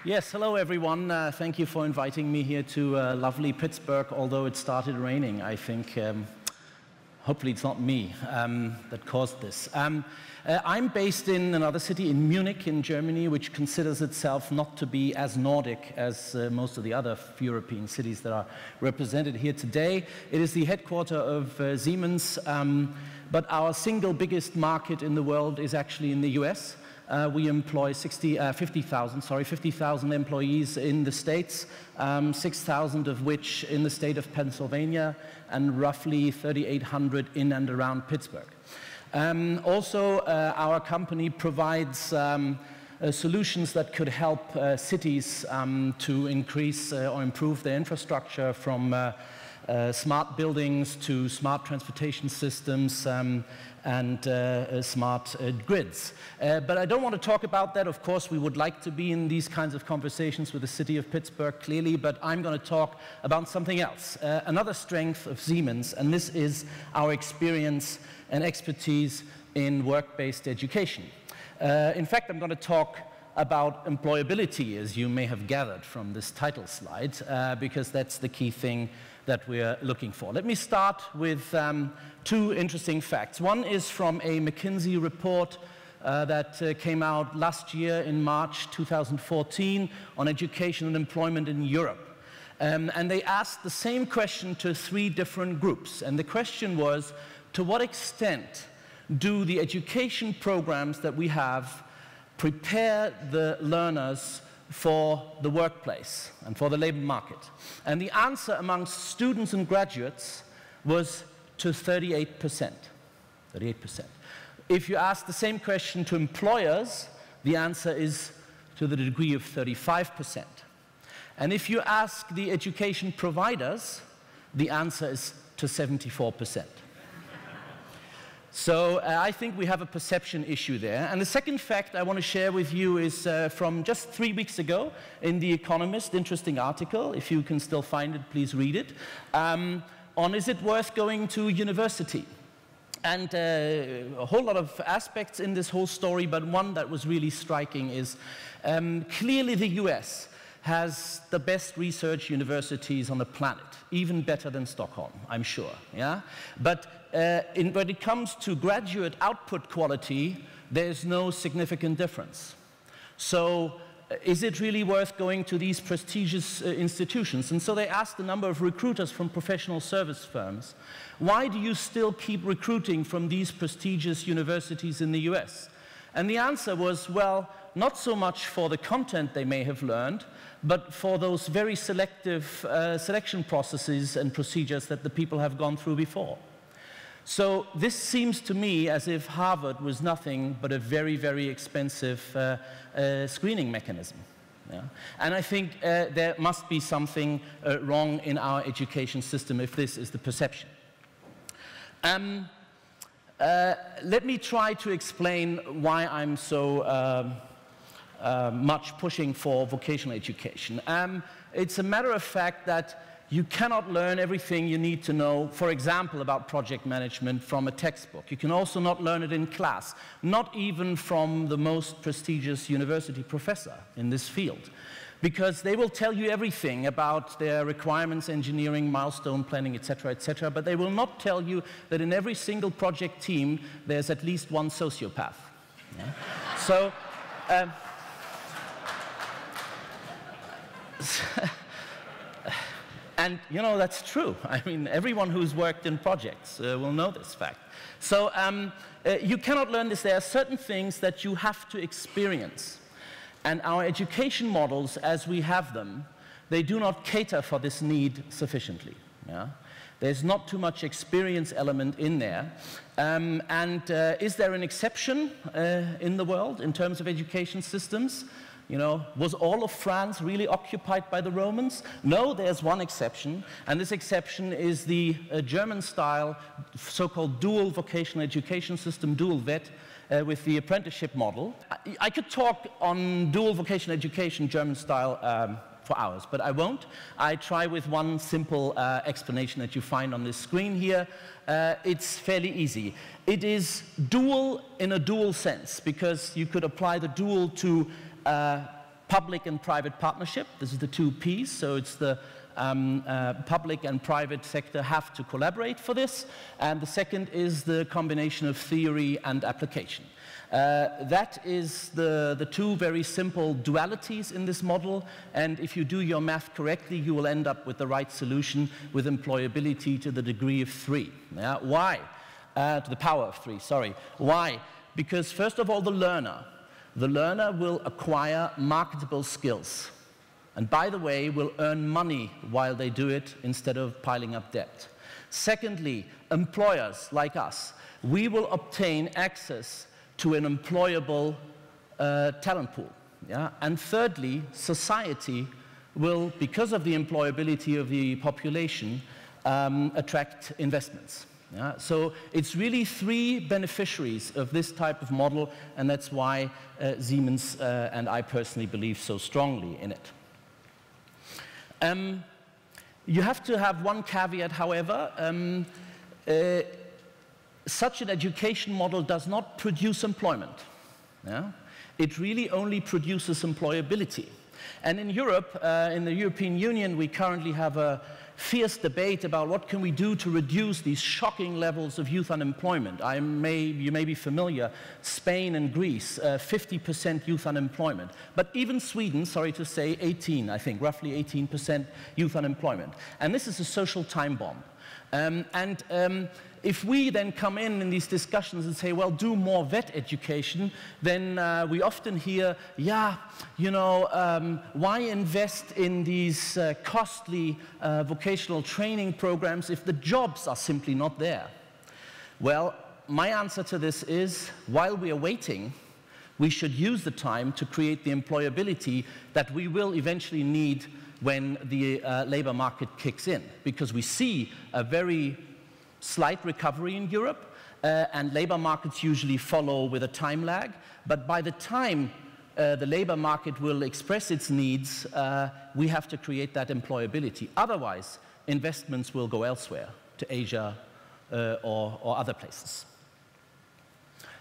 Yes, hello everyone. Thank you for inviting me here to lovely Pittsburgh, although it started raining. I think, hopefully it's not me that caused this. I'm based in another city, in Munich, in Germany, which considers itself not to be as Nordic as most of the other European cities that are represented here today. It is the headquarters of Siemens, but our single biggest market in the world is actually in the US. We employ 50,000 employees in the States, 6,000 of which in the state of Pennsylvania, and roughly 3,800 in and around Pittsburgh. Also, our company provides solutions that could help cities to increase or improve their infrastructure, from smart buildings to smart transportation systems and smart grids. But I don't want to talk about that. Of course, we would like to be in these kinds of conversations with the city of Pittsburgh, clearly, but I'm going to talk about something else, another strength of Siemens, and this is our experience and expertise in work-based education. In fact, I'm going to talk about employability, as you may have gathered from this title slide, because that's the key thing that we're looking for. Let me start with two interesting facts. One is from a McKinsey report that came out last year in March 2014 on education and employment in Europe. And they asked the same question to 3 different groups. And the question was, to what extent do the education programs that we have prepare the learners for the workplace and for the labor market? And the answer amongst students and graduates was to 38%. 38%. If you ask the same question to employers, the answer is to the degree of 35%. And if you ask the education providers, the answer is to 74%. So I think we have a perception issue there. And the second fact I want to share with you is from just 3 weeks ago in The Economist, interesting article. If you can still find it, please read it, on is it worth going to university? And a whole lot of aspects in this whole story, but one that was really striking is clearly the US has the best research universities on the planet, even better than Stockholm, I'm sure. Yeah? But when it comes to graduate output quality, there's no significant difference. So is it really worth going to these prestigious institutions? And so they asked a number of recruiters from professional service firms, why do you still keep recruiting from these prestigious universities in the US? And the answer was, well, not so much for the content they may have learned, but for those very selective selection processes and procedures that the people have gone through before. So this seems to me as if Harvard was nothing but a very, very expensive screening mechanism. Yeah? And I think there must be something wrong in our education system if this is the perception. Let me try to explain why I'm so much pushing for vocational education. It's a matter of fact that you cannot learn everything you need to know, for example, about project management from a textbook. You can also not learn it in class, not even from the most prestigious university professor in this field, because they will tell you everything about their requirements, engineering, milestone planning, etc., but they will not tell you that in every single project team there's at least one sociopath. Yeah? So, and, you know, that's true. I mean, everyone who's worked in projects will know this fact. So you cannot learn this. There are certain things that you have to experience. And our education models, as we have them, they do not cater for this need sufficiently. Yeah? There's not too much experience element in there. Is there an exception in the world in terms of education systems? You know, was all of France really occupied by the Romans? No, there's one exception, and this exception is the German-style so-called dual vocational education system, dual VET, with the apprenticeship model. I could talk on dual vocational education, German-style, for hours, but I won't. I try with one simple explanation that you find on this screen here. It's fairly easy. It is dual in a dual sense, because you could apply the dual to public and private partnership. This is the two Ps, so it's the public and private sector have to collaborate for this. And the second is the combination of theory and application. That is the two very simple dualities in this model, and if you do your math correctly, you will end up with the right solution with employability to the degree of 3. Yeah? Why? To the power of 3, sorry. Why? Because first of all, the learner will acquire marketable skills. And by the way, will earn money while they do it instead of piling up debt. Secondly, employers like us, we will obtain access to an employable talent pool. Yeah? And thirdly, society will, because of the employability of the population, attract investments. Yeah? So it's really 3 beneficiaries of this type of model, and that's why Siemens and I personally believe so strongly in it. You have to have one caveat, however. Such an education model does not produce employment. Yeah? It really only produces employability. And in Europe, in the European Union, we currently have a fierce debate about what can we do to reduce these shocking levels of youth unemployment. You may be familiar, Spain and Greece, 50% youth unemployment. But even Sweden, sorry to say, 18, I think, roughly 18% youth unemployment. And this is a social time bomb. If we then come in these discussions and say, well, do more vet education, then we often hear, yeah, you know, why invest in these costly vocational training programs if the jobs are simply not there? Well, my answer to this is, while we are waiting, we should use the time to create the employability that we will eventually need when the labor market kicks in, because we see a very slight recovery in Europe, and labor markets usually follow with a time lag. But by the time the labor market will express its needs, we have to create that employability. Otherwise, investments will go elsewhere, to Asia or other places.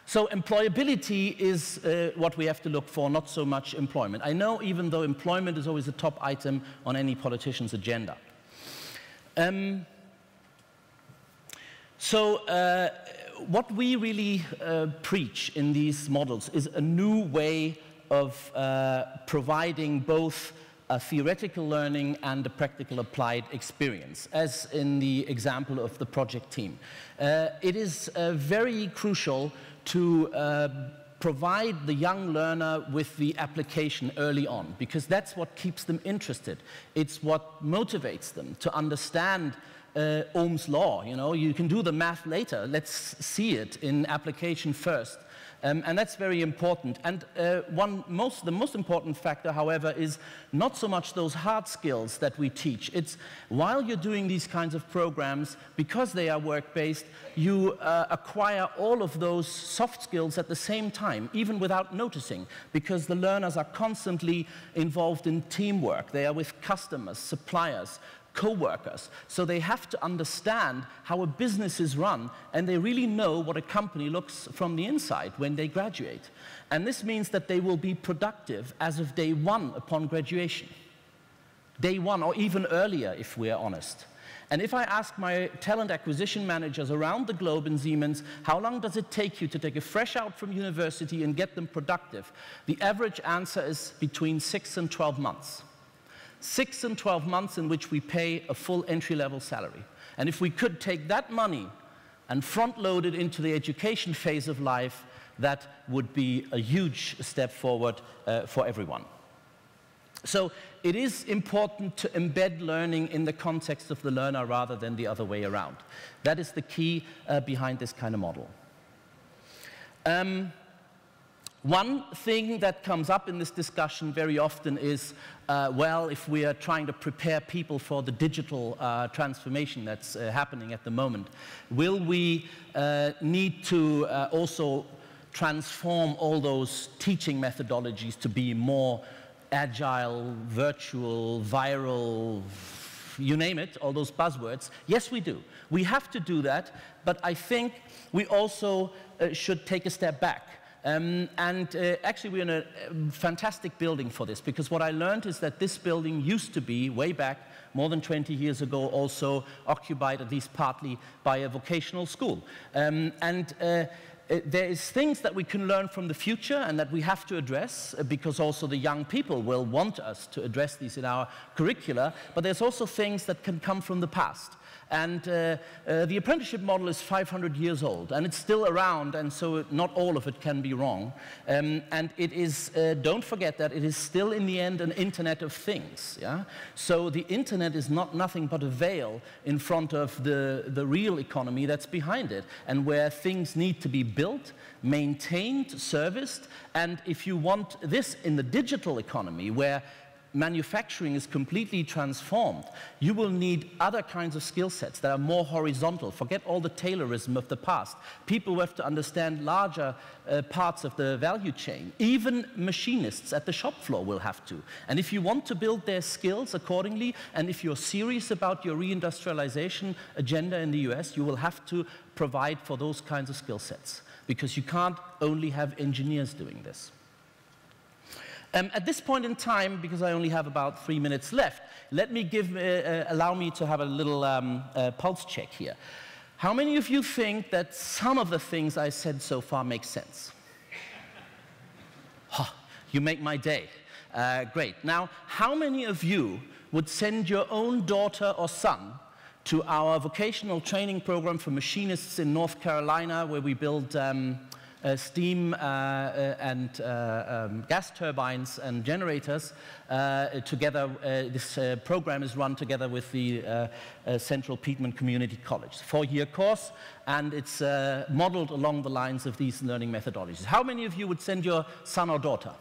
So employability is what we have to look for, not so much employment. I know, even though employment is always a top item on any politician's agenda. What we really preach in these models is a new way of providing both a theoretical learning and a practical applied experience, as in the example of the project team. It is very crucial to provide the young learner with the application early on, because that's what keeps them interested. It's what motivates them to understand Ohm's law. You know, you can do the math later. Let's see it in application first. And that's very important. And the most important factor, however, is not so much those hard skills that we teach. It's while you're doing these kinds of programs, because they are work-based, you acquire all of those soft skills at the same time, even without noticing, because the learners are constantly involved in teamwork. They are with customers, suppliers, co-workers. So they have to understand how a business is run, and they really know what a company looks from the inside when they graduate. And this means that they will be productive as of day 1 upon graduation. Day 1, or even earlier, if we're honest. And if I ask my talent acquisition managers around the globe in Siemens, how long does it take you to take a fresh out from university and get them productive? The average answer is between 6 and 12 months. 6 and 12 months in which we pay a full entry-level salary. And if we could take that money and front-load it into the education phase of life, that would be a huge step forward for everyone. So it is important to embed learning in the context of the learner rather than the other way around. That is the key behind this kind of model. One thing that comes up in this discussion very often is, well, if we are trying to prepare people for the digital transformation that's happening at the moment, will we need to also transform all those teaching methodologies to be more agile, virtual, viral, you name it, all those buzzwords? Yes, we do. We have to do that, but I think we also should take a step back. Actually, we're in a fantastic building for this, because what I learned is that this building used to be, way back, more than 20 years ago, also occupied, at least partly, by a vocational school. There is things that we can learn from the future and that we have to address, because also the young people will want us to address these in our curricula, but there's also things that can come from the past. And the apprenticeship model is 500 years old, and it's still around, and so not all of it can be wrong. And it is, don't forget that it is still in the end an Internet of Things. Yeah? So the Internet is not nothing but a veil in front of the real economy that's behind it, and where things need to be built, maintained, serviced. And if you want this in the digital economy, where manufacturing is completely transformed, you will need other kinds of skill sets that are more horizontal. Forget all the Taylorism of the past. People who have to understand larger parts of the value chain. Even machinists at the shop floor will have to. And if you want to build their skills accordingly, and if you're serious about your reindustrialization agenda in the US, you will have to provide for those kinds of skill sets, because you can't only have engineers doing this. At this point in time, because I only have about 3 minutes left, let me allow me to have a little pulse check here. How many of you think that some of the things I said so far make sense? Oh, you make my day. Great. Now, how many of you would send your own daughter or son to our vocational training program for machinists in North Carolina, where we build steam and gas turbines and generators together? This program is run together with the Central Piedmont Community College. It's a 4-year course, and it's modeled along the lines of these learning methodologies. How many of you would send your son or daughter?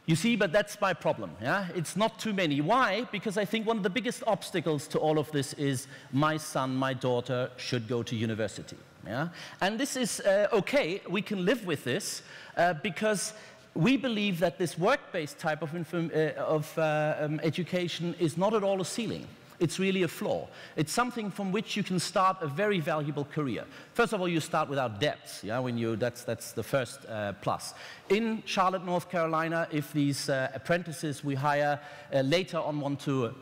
You see, but that's my problem, yeah? It's not too many. Why? Because I think one of the biggest obstacles to all of this is my son, my daughter should go to university, yeah? And this is okay, we can live with this, because we believe that this work-based type of education is not at all a ceiling. It's really a flaw. It's something from which you can start a very valuable career. First of all, you start without debts. Yeah, that's the first plus. In Charlotte, North Carolina, if these apprentices we hire later on want to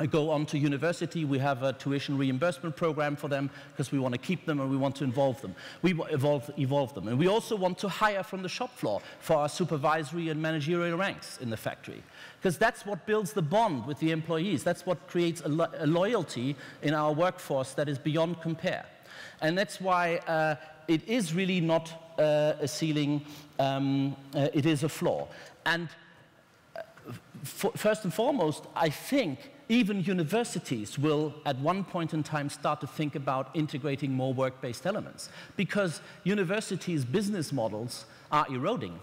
go on to university, we have a tuition reimbursement program for them, because we want to keep them and we want to involve them. We evolve them. And we also want to hire from the shop floor for our supervisory and managerial ranks in the factory, because that's what builds the bond with the employees. That's what creates a loyalty in our workforce that is beyond compare. And that's why it is really not a ceiling, it is a flaw. And first and foremost, I think even universities will at one point in time start to think about integrating more work-based elements, because universities' business models are eroding.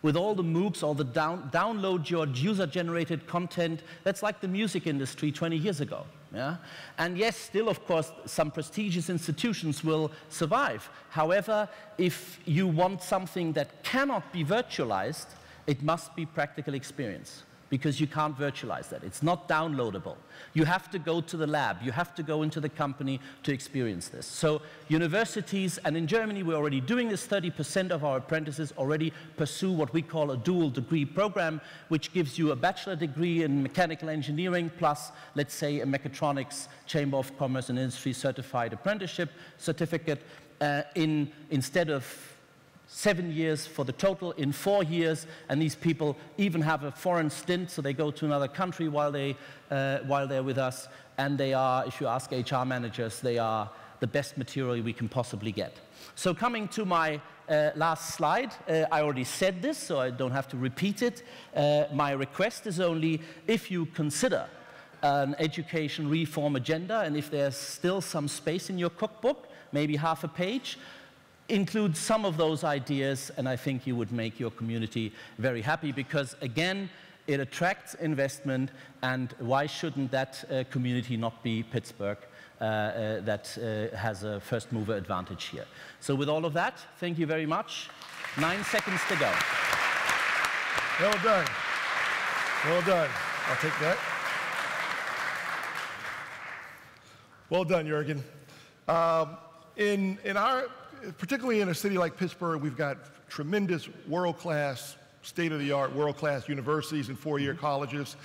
With all the MOOCs, all the download your user-generated content, that's like the music industry 20 years ago. Yeah? And yes, still, of course, some prestigious institutions will survive. However, if you want something that cannot be virtualized, it must be practical experience, because you can't virtualize that. It's not downloadable. You have to go to the lab. You have to go into the company to experience this. So universities, and in Germany we're already doing this, 30% of our apprentices already pursue what we call a dual degree program, which gives you a bachelor degree in mechanical engineering plus, let's say, a mechatronics Chamber of Commerce and Industry certified apprenticeship certificate instead of 7 years for the total, in 4 years, and these people even have a foreign stint, so they go to another country while they're with us, and they are, if you ask HR managers, they are the best material we can possibly get. So coming to my last slide, I already said this, so I don't have to repeat it. My request is only, if you consider an education reform agenda, and if there's still some space in your cookbook, maybe half a page, include some of those ideas, and I think you would make your community very happy, because again, it attracts investment, and why shouldn't that community not be Pittsburgh that has a first mover advantage here? So with all of that, thank you very much. 9 seconds to go. Well done. Well done. I'll take that. Well done, Jürgen. Particularly in a city like Pittsburgh, we've got tremendous world-class, state-of-the-art, world-class universities and four-year colleges.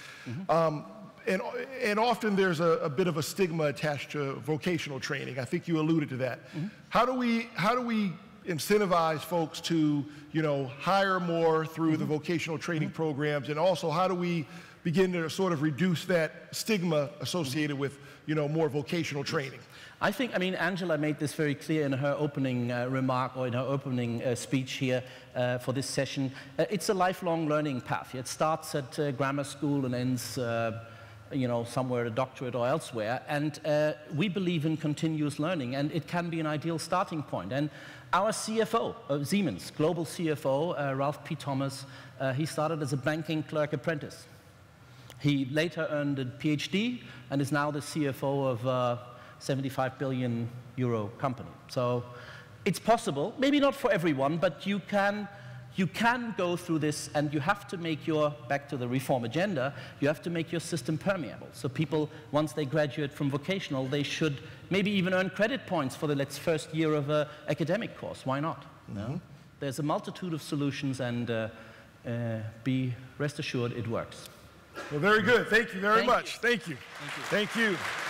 And often there's a bit of a stigma attached to vocational training. I think you alluded to that. How do we incentivize folks to, hire more through the vocational training programs, and also how do we begin to sort of reduce that stigma associated with, more vocational training? I mean, Angela made this very clear in her opening remark, or in her opening speech here for this session. It's a lifelong learning path. It starts at grammar school and ends, somewhere at a doctorate or elsewhere. And we believe in continuous learning, and it can be an ideal starting point. And our CFO of Siemens, global CFO, Ralph P. Thomas, he started as a banking clerk apprentice. He later earned a PhD and is now the CFO of a 75 billion euro company. So it's possible, maybe not for everyone, but you can go through this, and you have to make back to the reform agenda, you have to make your system permeable. So people, once they graduate from vocational, they should maybe even earn credit points for the first year of an academic course. Why not? There's a multitude of solutions, and be rest assured it works. Well, very good. Thank you very much. Thank you. Thank you. Thank you.